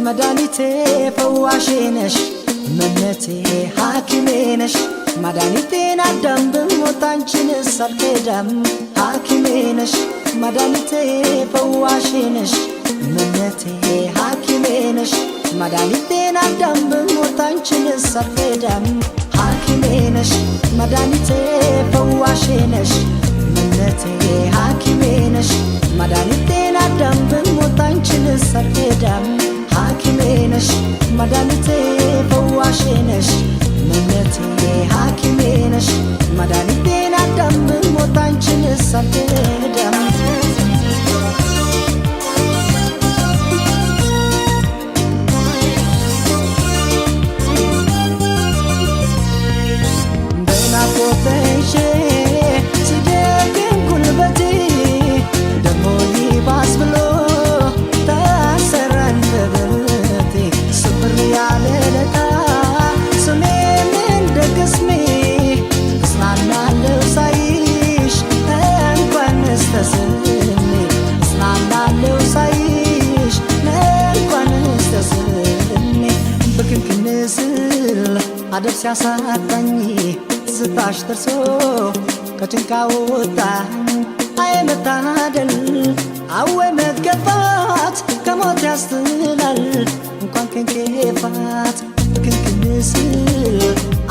መድኃኒቴ ፈዋሼ ነሽ መነቴ ሐኪሜ ነሽ መድኃኒቴን አዳም ብሞት አንቺንስ አልክዳም ሐኪሜ ነሽ መድኃኒቴ ፈዋሼ ነሽ መነቴ ሐኪሜ ነሽ መድኃኒቴን አዳም ብሞት አንቺንስ አልክዳም ሐኪሜ ነሽ መድኃኒቴ ፈዋሼ ነሽ መነቴ ሐኪሜ ነሽ መድኃኒቴን አዳም ብሞት አንቺንስ አልክዳም ሐኪሜ ነሽ መድኃኒቴ ፈዋሼ ነሽ መነቴ ሐኪሜ ነሽ መድኃኒቴን አዳም ብሞት አንቺንስ አልክዳም በናፍቆት ተይዤ ሲደክም ጉልበቴ ደሞ ይባስ ብሎ አደብ ሲያሳጣኝ ስታሽ ደርሶ ከጭንቃ ወጣኝ አይ መታደል አወ መገፋት ከሞት ያስጥላል እንኳን ከንኬፋት ክንክን ስል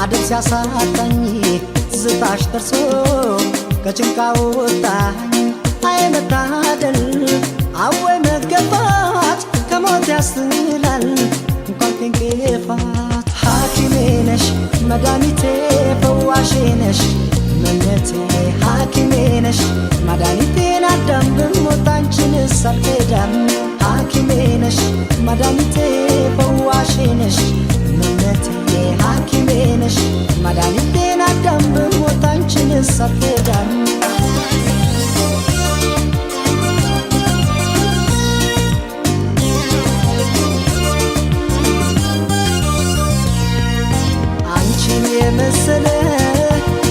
አደብ ሲያሳጣኝ ስታሽ ደርሶ ከጭንቃ ወጣኝ አይ መታደል አወ መገፋት ከሞት ያስጥላል እንኳን ከንኬፋት ሐኪሜ ነሽ መድኃኒቴ ፈዋሼ ነሽ መነቴ ሐኪሜ ነሽ መድኃኒቴን አዳም ብሞት አንቺንስ አልክዳም ሐኪሜ ነሽ መድኃኒቴ ፈዋሼ ነሽ መነቴ ሐኪሜ ነሽ መድኃኒቴን አዳም ብሞት አንቺንስ አልክዳም የመሰለ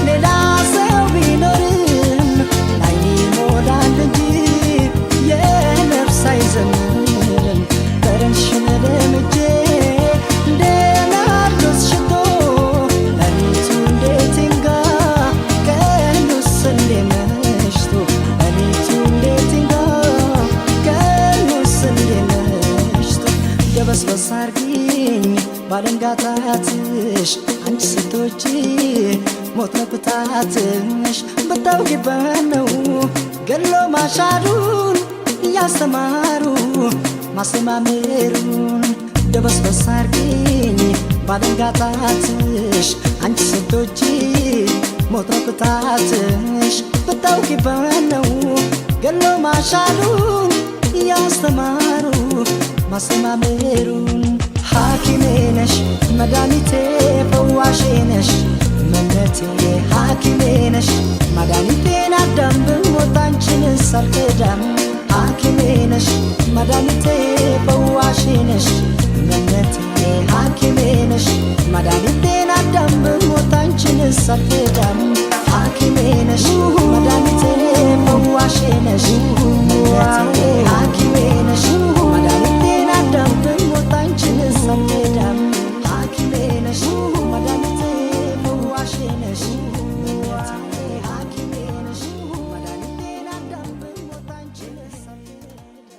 ሌላ ሰው ቢኖርም ላይኔ ሞላል እንጂ የነፍስ አይዘምርም ጠረንሽን ለምጄ እንደ ናርዶስ ሽቶ ሌሊቱ እንዴት ይንጋ ቀኑስ እንዴ መሽቶ ሌሊቱ እንዴት ይንጋ ቀኑስ እንዴ መሽቶ ደበስበስ አርጊኝ ባለንጋታትሽ አንቺ ሴቶች ሞት መፍታትሽ ብታውቂበት ነው ገሎ ማሻሩን እያስተማሩ ማሰማመሩን ደበስበስ አርጊኝ ባለንጋታትሽ አንቺ ሴቶች ሞት መፍታትሽ ብታውቂበት ነው ገሎ ማሻሩን እያስተማሩ ማሰማመሩን ሐኪሜ ነሽ መድኃኒቴ ፈዋሼ ነሽ መነቴ ሐኪሜ ነሽ መድኃኒቴን አዳም ብሞት አንቺንስ አልክዳም ሐኪሜ ነሽ መድኃኒቴ ፈዋሼ ነሽ መነቴ ሐኪሜ ነሽ መድኃኒቴን አዳም ብሞት አንቺንስ አልክዳም ሐኪሜ ነሽ መድኃኒቴ ፈዋሼ ነሽ መነቴ ሐኪሜ ነሽ መድኃኒቴን አዳም ብሞት አንቺንስ አልክዳም ሐኪሜ ነሽ መድኃኒቴ ፈዋሼ ነሽ መነቴ ሐኪሜ ነሽ መድኃኒቴን አዳም ብሞት አንቺንስ አልክዳም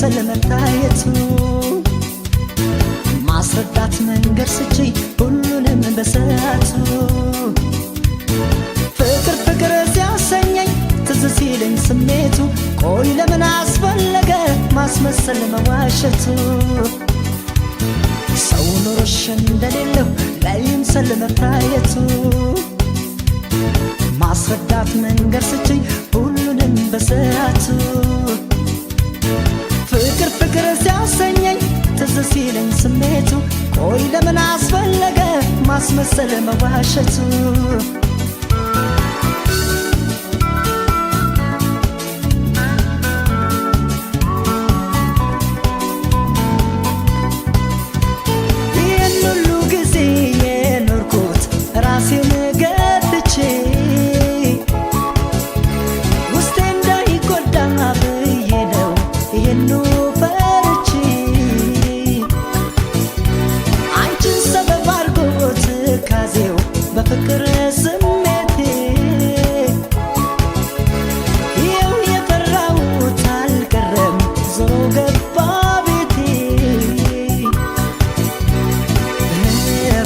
ለይምሰል መታየቱ ማስረዳት መንገድ ስችይ ሁሉንም በሰዓቱ ፍቅር ፍቅር ሲያሰኘኝ ትዝ ሲለኝ ስሜቱ ቆይ ለምን አስፈለገ ማስመሰል መዋሸቱ ሰው ኖሮሽ እንደሌለው ለይምሰል መታየቱ ማስረዳት መንገድ ስችይ ሁሉንም በሰዓቱ ፍቅር ፍቅር ሲያሰኘኝ ትዝ ሲለኝ ስሜቱ ቆይ ለምን አስፈለገ ማስመሰል መዋሸቱ ይህን ሁሉ ጊዜ የኖርኩት ራሴን ገድቼ ውስጤ እንዳይጎዳ ብዬ ነው ይህኑ ፈርቼ አንቺን ሰበብ አድርጎት ካዜው በፍቅር ስሜቴ ይኸው የፈራሁት አልቀረም ዞሮ ገባ ቤቴ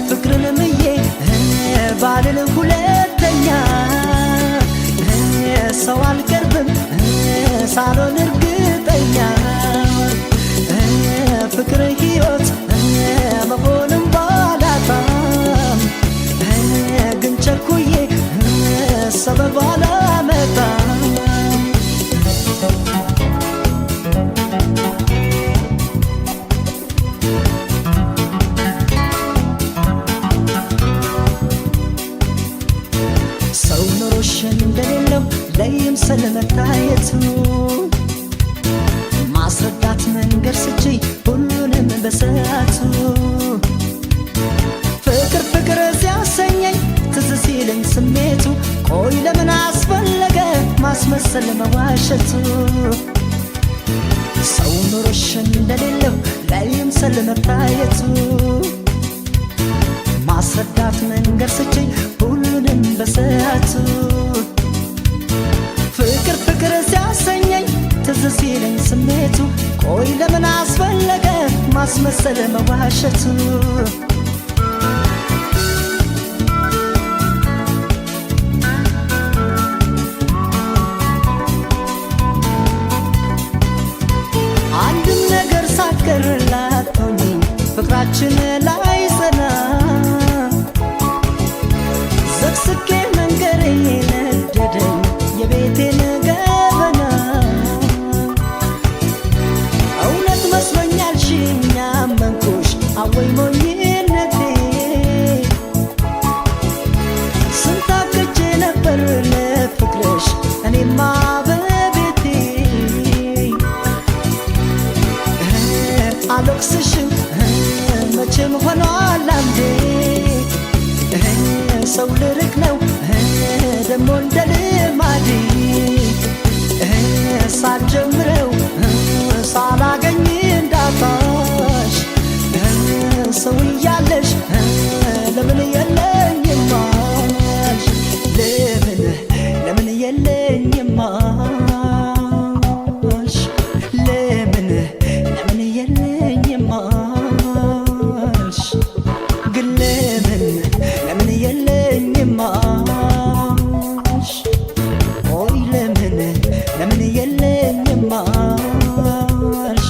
ፍቅርን ምዬ ባልን ሁለተኛ ሰው አልቀርብም ሳሎን እርግጠኛ ፍቅር ሕይወት መሆንም ባላጣም ግን ቸኩዬ ሰበብ አላመጣም ሰው ኖሮሽ እንደሌለው ለይምሰል መታየቱ ማስረዳት መንገድ ስችይ ሁሉንም በሰዓቱ ፍቅር ፍቅር ሲያሰኘኝ ትዝ ሲለኝ ስሜቱ ቆይ ለምን አስፈለገ ማስመሰል መዋሸቱ ሰው ኖሮሽ እንደሌለው ለይምሰል መታየቱ ማስረዳት መንገድ ስችይ ሁሉንም በሰዓቱ ፍቅር ፍቅር ሲያሰኘኝ ትዝ ሲለኝ ስሜቱ ቆይ ለምን አስፈለገ ማስመሰል መዋሸቱ አንድም ነገር ሳትቀርላት ሆኜ ፍቅራችን ላይ ጸና ዘግዝቄ መንገሬ ነደደኝ የቤቴን ገበና እውነት መስሎኛል ሽኛ መንኩሽ አወይ ሞኝነቴ ስንታቅጄ ነበር ለፍቅርሽ እኔማ በቤቴ አልወቅስሽም መቼም ሆኗል አንዴ ሰው ልርቅ ነው ደሞ እንደ ልማዴ ሳልጀምረው ሳላገኝ እንዳጣሽ ሰው እያለሽ ለምን የለኝም አልሽ ለምን የለኝም አልሽ ለምን የለኝም አልሽ ግን ለምን የለኝም አልሽ ቆይ ለምን የለኝም አልሽ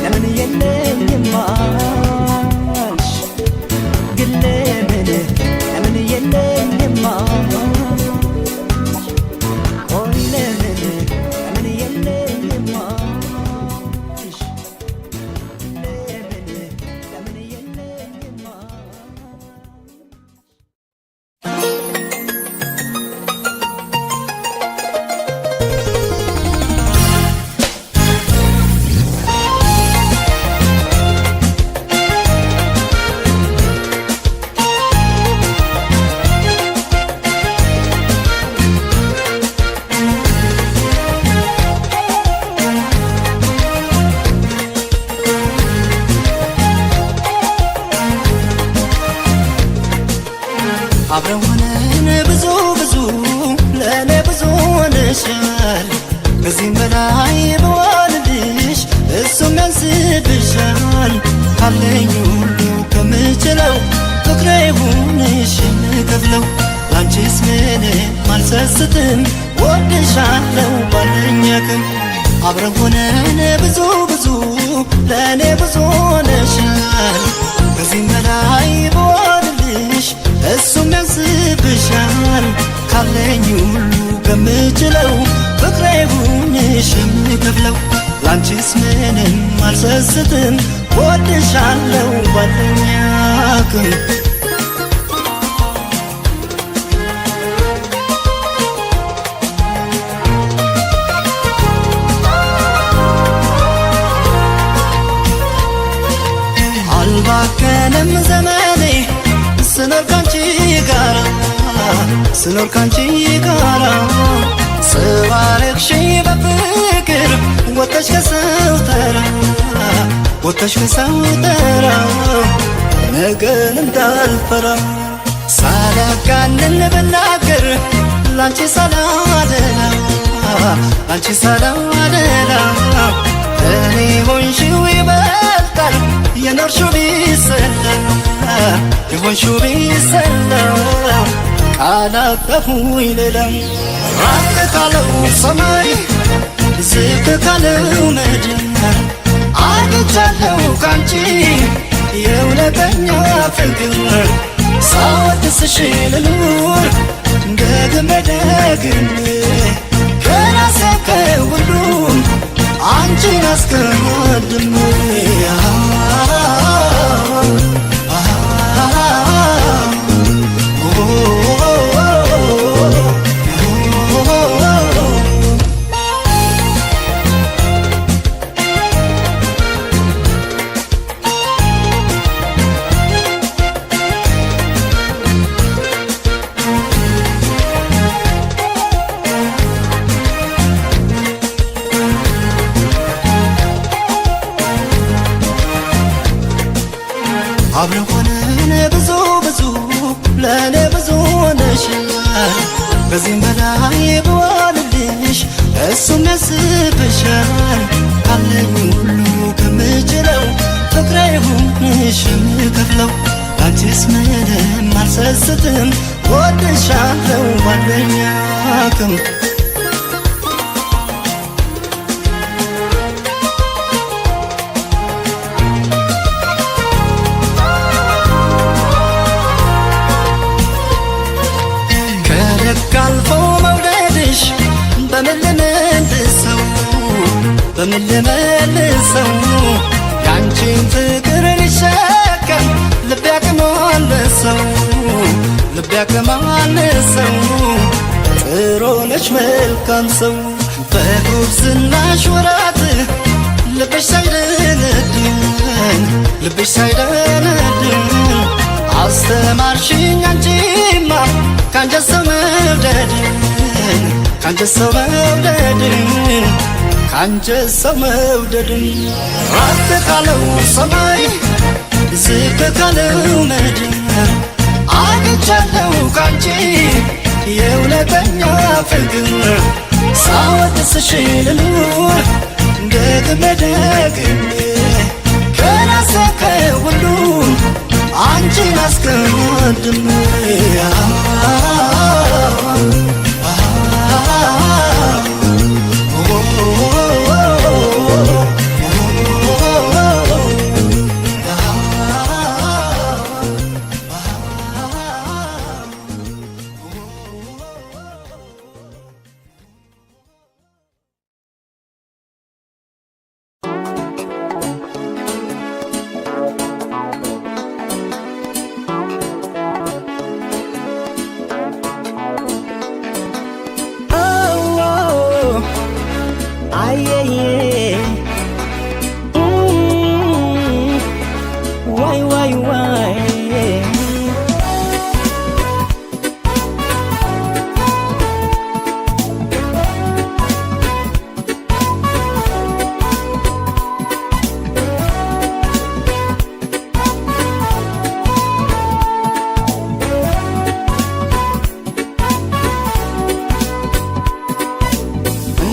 ለምን የለኝም አልሽ ግን ለምን የለኝም አልሽ ቆይ ለምን የለኝም አልሽ ለምን የለኝም አብረን ሆነን ብዙ ለእኔ ብዙ ሆነሻል ከዚህም በላይ ብሆንልሽ እሱም ያንስብሻል። ካለኝ ሁሉ ከምችለው ፍቅሬ ይሁንሽ የምከፍለው ላንቺስ ምንም አልሰስትም ወድሻለው ባለኝ አቅም አብረን ሆነን ብዙ ብዙ ለእኔ ብዙ ሆነሻል። ከዚህም በላይ ብሆንልሽ እሱም ያንስብሻል። ካለኝ ሁሉ ከምችለው ፍቅሬ ይሁንሽ የምከፍለው ላንቺስ ምንም አልሰስትም ወድሻለው ባለኝ አቅም አልባከንም ዘመኔ ስኖር ካንቺ ጋራ ስኖር ካንቺ ጋራ ስባረክሽ በፍቅር ወጥተሽ ከሰው ተራ ወጥተሽ ከሰው ተራ ነገን እንዳልፈራ ሳላጋንን ብናገር ላንቺ ሳላደላ ላንቺ ሳላደላ እኔ ሆንሽው ይበልጣል የኖርሽው ቢሰላ የሆንሽው ቢሰላ ቃላጠፉኝ ሌላ ራቅ ካለው ሰማይ ዝቅ ካለው ምድር አግኝቻለሁ ካንቺ የእውነተኛ ፍቅር ሳወድስሽ ልኑር ደግሜ ደግሜ ከራሴ ከሁሉም አንቺን አስቀድሜ አብረን ሆነን ብዙ ብዙ ለእኔ ብዙ ሆነሻል። ከዚህም በላይ ብሆንልሽ እሱም ያስብሻል። ካለኝ ሁሉ ከምችለው ፍቅሬ ይሁንሽ የምከፍለው ላንቺስ ምንም አልሰስትም ወድሻለው ባለኝ አቅም ካልፎ መውደድሽ በምን ልመልሰው በምን ልመልሰው ያንቺን ፍቅር ሊሸከም ልቤ ያቅማለሰው ልቤ ያቅማለሰው ጥሩ ነሽ መልካም ሰው በጉብዝናሽ ወራት ልብሽ ሳይደነድን ልብሽ ሳይደነድን አስተማርሽኝ አንቺማ ካንቺ ሰው መውደድን ካንቺ ሰው መውደድን ካንቺ ሰው መውደድን ራቅ ካለው ሰማይ ዝቅ ካለው ምድር አግኝቻለሁ ካንቺ የእውነተኛ ፍቅር ሳወድስሽ ልኑር ደግሜ ደግሜ ከራሴ ከሁሉም አንቺን አስቀድሜ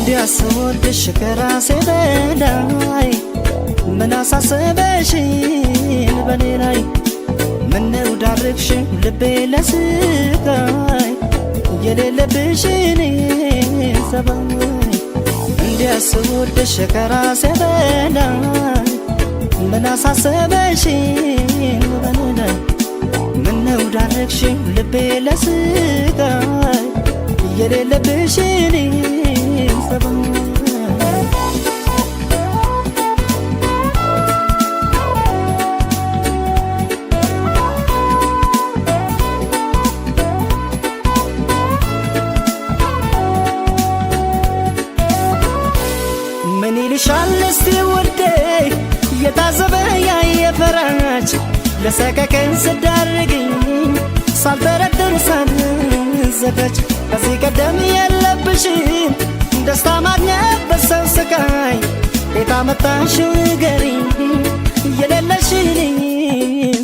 እንዲያስወድሽ ከራሴ በላይ ምን አሳሰበሽን በኔ ላይ ምነው ዳርግሽን ልቤ ለስቃይ የሌለብሽን ሰባይ እንዲያስወድሽ ከራሴ በላይ ምን አሳሰበሽን በኔ ላይ ምነው ዳርግሽን ልቤ ለስቃይ የሌለብሽን ሰባይ ምን ይልሻል እስቲ ውዴ የታዘበ ያየፈራች ለሰቀቀን ስዳርግኝ ሳልጠረጥር ሳልዘጋጅ ከዚህ ቀደም የለብሽን ደስታ ማግኘት በሰው ስቃይ የታመጣሽው ንገሪኝ የሌለሽን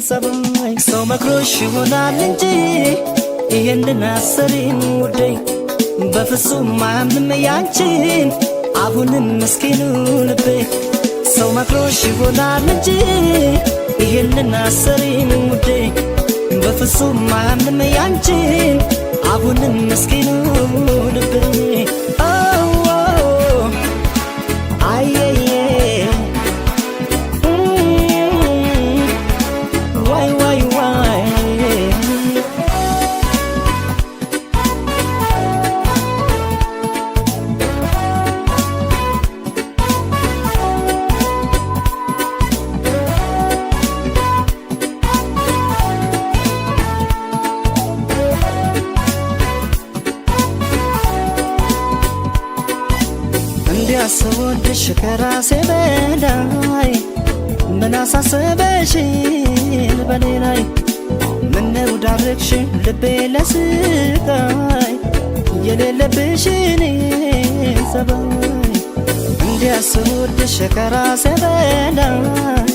ሰባይ ሰው መክሮሽ ይሆናል እንጂ ይህንን አሰሪን ውዴ በፍጹም አያምንም ያንቺን አሁንም ምስኪኑ ልቤ ሰው መክሮሽ ይሆናል እንጂ ይህንን አሰሪን ውዴ በፍጹም አያምንም ያንቺን አሁንም ምስኪኑ ልቤ አየየ ዋይ ዋይ ዋይ እንዲያስወድሽ ከራሴ በላይ ምን አሳሰበሽን በኔ ላይ ምነው ዳርግሽን ልቤ ለስቃይ የሌለብሽን ሰባይ እንዲያስወድሽ ከራሴ በላይ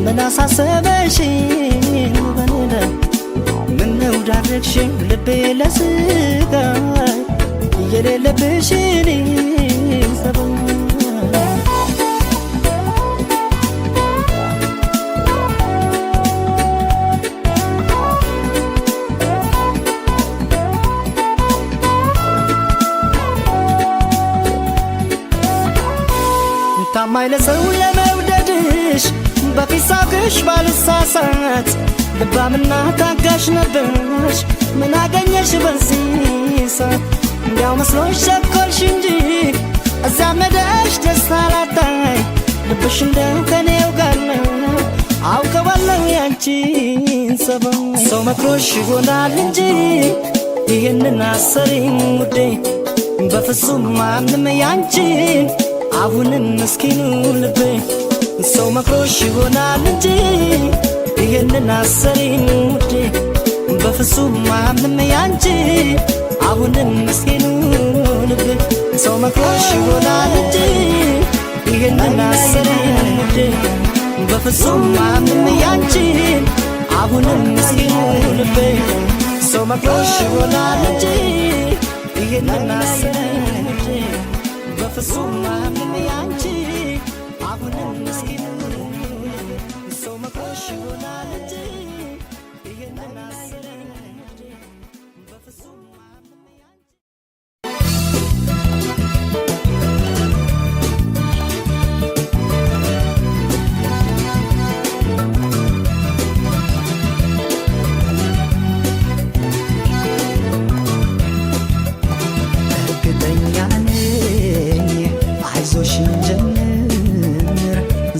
ምን አሳሰበሽን በኔ ላይ ምነው ዳርግሽን ልቤ ለስቃይ የሌለብሽን ሰባይ ታማኝ ለሰው ለመውደድሽ በፊት ሳቅሽ ባልሳሳት ልባምና ታጋሽ ነበርሽ ምን አገኘሽ በዚህ ሰዓት እንዲያው መስሎሽ ቸኮልሽ እንጂ እዚያ መደሽ ደስታ ላጣይ ልብሽ እንደው ከኔው ጋር ነው አውቀዋለሁ ያንቺን ሰባይ ሰው መክሮሽ ይሆናል እንጂ ይህንን አሰሪን ውዴ በፍጹም አያምንም ያንቺን አሁንም ምስኪኑ ልቤ ሰው መክሮሽ ይሆናል እንጂ ይህንን አሰሪን ውዴ በፍጹም አያምንም ያንቺን አሁንም ምስኪኑ ልቤ ሰው መክሮሽ ይሆናል እንጂ ይህንን አሰሪን ውዴ በፍጹም አያምንም ያንቺን አሁንም ምስኪኑ ልቤ ሰው መክሮሽ ይሆናል እንጂ ይህንን አሰሪን ውዴ በፍጹም አያምንም ያንቺን አሁንም ምስኪኑ ልቤ ሰው መክሮሽ ይሆናል እንጂ ይህንን አሰሪን ውዴ በፍጹም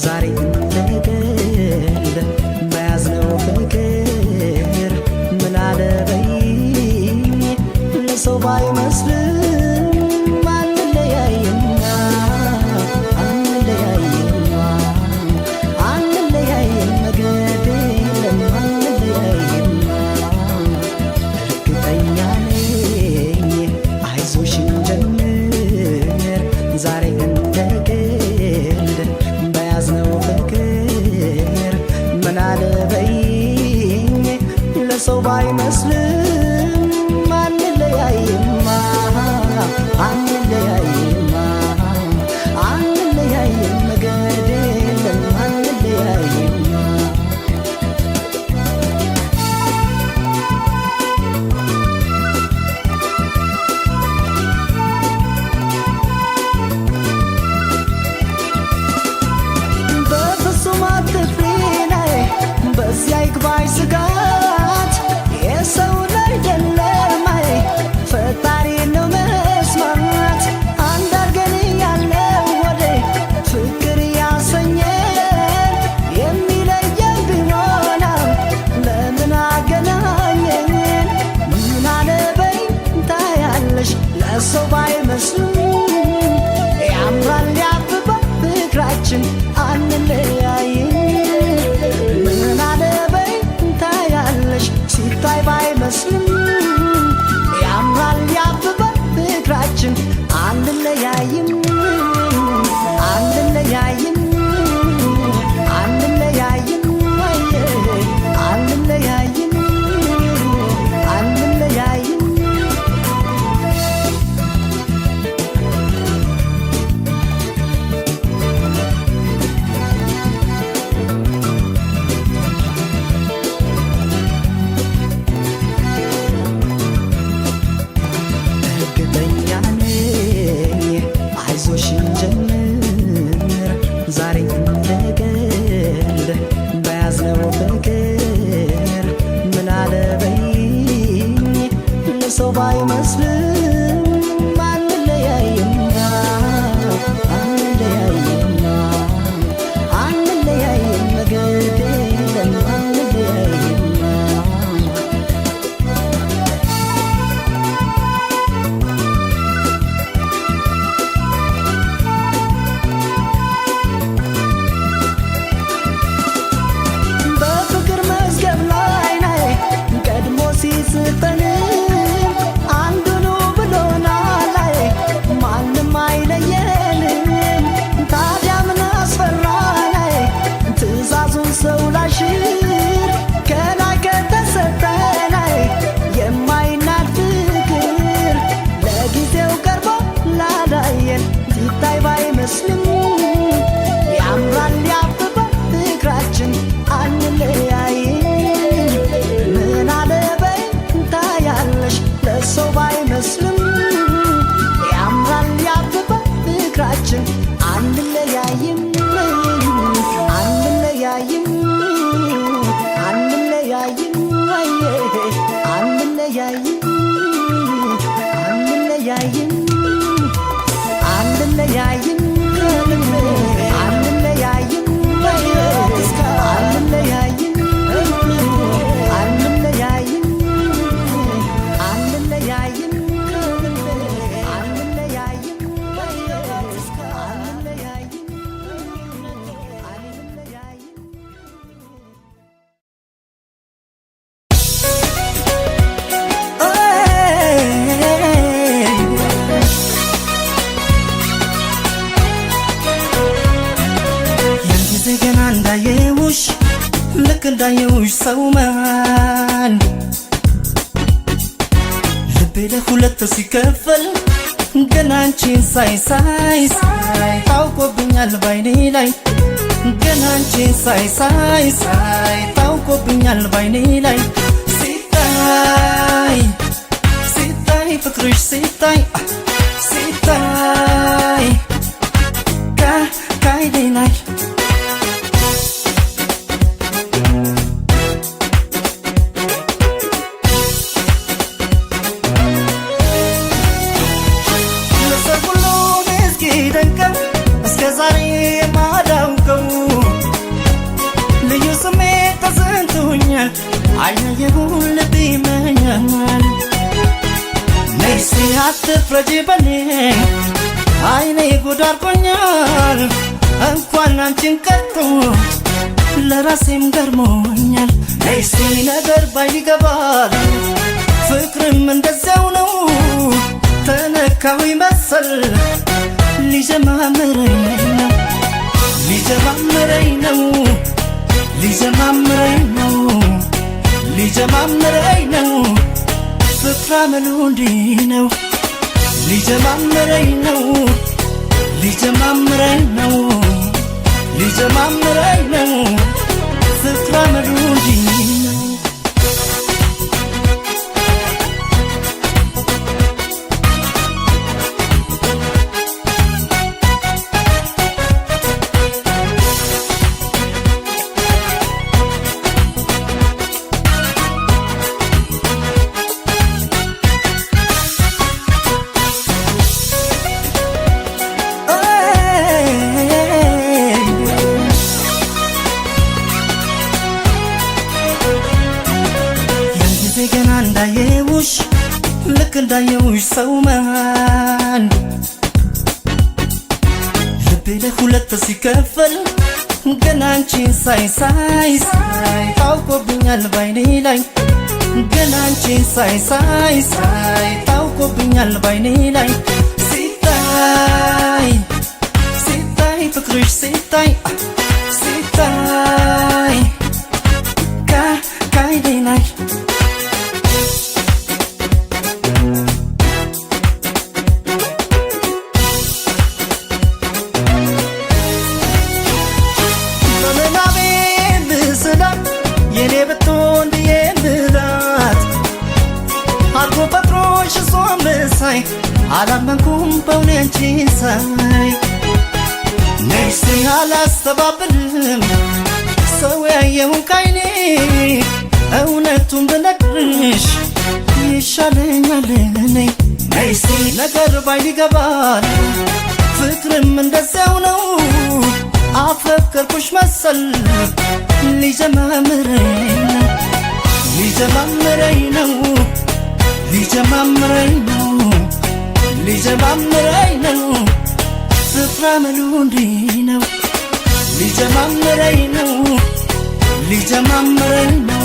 ዛሬ እንደገል በያዝነው ፍቅር ምን አለበይ ለሰው ባይመስልም አንለያይማ አንለያይማ አንለያይም መገድ የለም አንለያይማ እርግጠኛ ነኝ አይዞሽን ጀምር ዛሬ እንደገል በያዝነው ፍቅር ምን አለበይኝ ለሰው ባይመስልም አንለያይማ አንለያይማ ለሰው ባይመስልም አንለያይማ አንለያይማ አንለያይም ግድ የለም አንለያይማ በፍቅር መዝገብ ላይ ነይ ቀድሞ ሲስጠን አንዱኑ ብሎናል ማንም አይለየንም ታዲያ ምን አስፈራን ትእዛዙን ሰው ላሽር ከላይ ከተሰጠን የማይናድ ፍቅር ለጊዜው ቀርቦ ላላየን ሲታይ ባይመስልም ያምራል ያብባል ፍቅራችን አንለያይም ምን አለበይ ታያለሽ ለሰው ባይመስልም ያምራል ያብባል ፍቅራችን አንለያይም አንለያይም አንለያይም አንለያይም አንለያይም አንለያይም አንለያይም አንለያይም አንለያይም አንለያይም ልክ እንዳየውሽ ሰው መሃል ልቤ ለሁለት ሲከፈል ገና አንቺን ሳይ ታውቆብኛል ባይኔ ላይ ገና አንቺን ሳይ ታውቆብኛል ባይኔ ላይ ሲታይ ፍቅርሽ ሲታይ ከአይኔ ላይ አይነየሁን ልብ ይመኛል ነይሲ አትፍረጂ በኔ አይኔ ጉድ አድርጎኛል እንኳን አንቺን ቀርቶ ለራሴም ገርሞኛል ነይሲ ነገር ባይገባል ፍቅርም እንደዚያው ነው ተነካዊ መሰል ሊጀማምረኝ ነው ሊጀማምረኝ ነው ሊጀማምረኝ ነው ሊጀማምረኝ ነው ፍቅር አመሉ እንዲህ ነው ሊጀማምረኝ ነው ሊጀማምረኝ ነው ሊጀማምረኝ ነው ፍቅር አመሉ እንዲህ ነው ልክ እንዳየውሽ ሰው መሃል ልቤ ለሁለት ሲከፈል ገና አንቺን ሳይ ታውቆብኛል ባይኔ ላይ ገና አንቺን ሳይ ታውቆብኛል ባይኔ ላይ ሲታይ ፍቅርሽ ሲታይ ከአይኔ ላይ የኔ ብትሆን ብዬ ምላት አርጎ ፈጥሮሽ እሷን ብሳይ አላመንኩም በእውኔ አንቺን ሳይ ነይስ አላስተባብልም ሰው ያየውን ካይኔ እውነቱን ብነግርሽ ይሻለኛል ነገር ባይን ይገባል ፍቅርም እንደዚያው ነው አፈቀርኩሽ መሰል ሊጀማምረኝ ነው ሊጀማምረኝ ነው ሊጀማምረኝ ነው ሊጀማምረኝ ነው ፍቅር አመሉ እንዲህ ነው ሊጀማምረኝ ነው ሊጀማምረኝ ነው